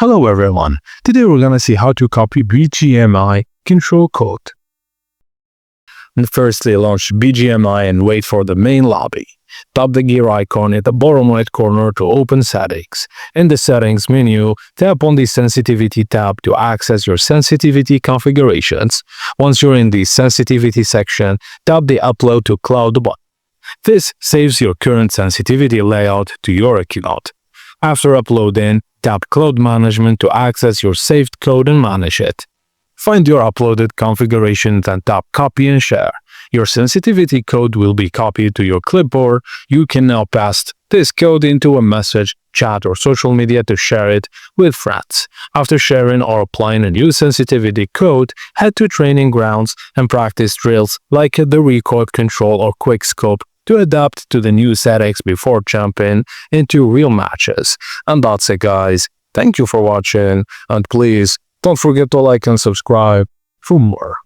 Hello everyone, today we're gonna see how to copy BGMI control code. And firstly, launch BGMI and wait for the main lobby. Tap the gear icon at the bottom right corner to open settings. In the settings menu, tap on the sensitivity tab to access your sensitivity configurations. Once you're in the sensitivity section, tap the upload to cloud button. This saves your current sensitivity layout to your account. After uploading, tap Cloud Management to access your saved code and manage it. Find your uploaded configurations and tap Copy and Share. Your sensitivity code will be copied to your clipboard. You can now paste this code into a message, chat, or social media to share it with friends. After sharing or applying a new sensitivity code, head to training grounds and practice drills like the record control or quick scope to adapt to the new settings before jumping into real matches. And that's it, guys. Thank you for watching, and please don't forget to like and subscribe for more.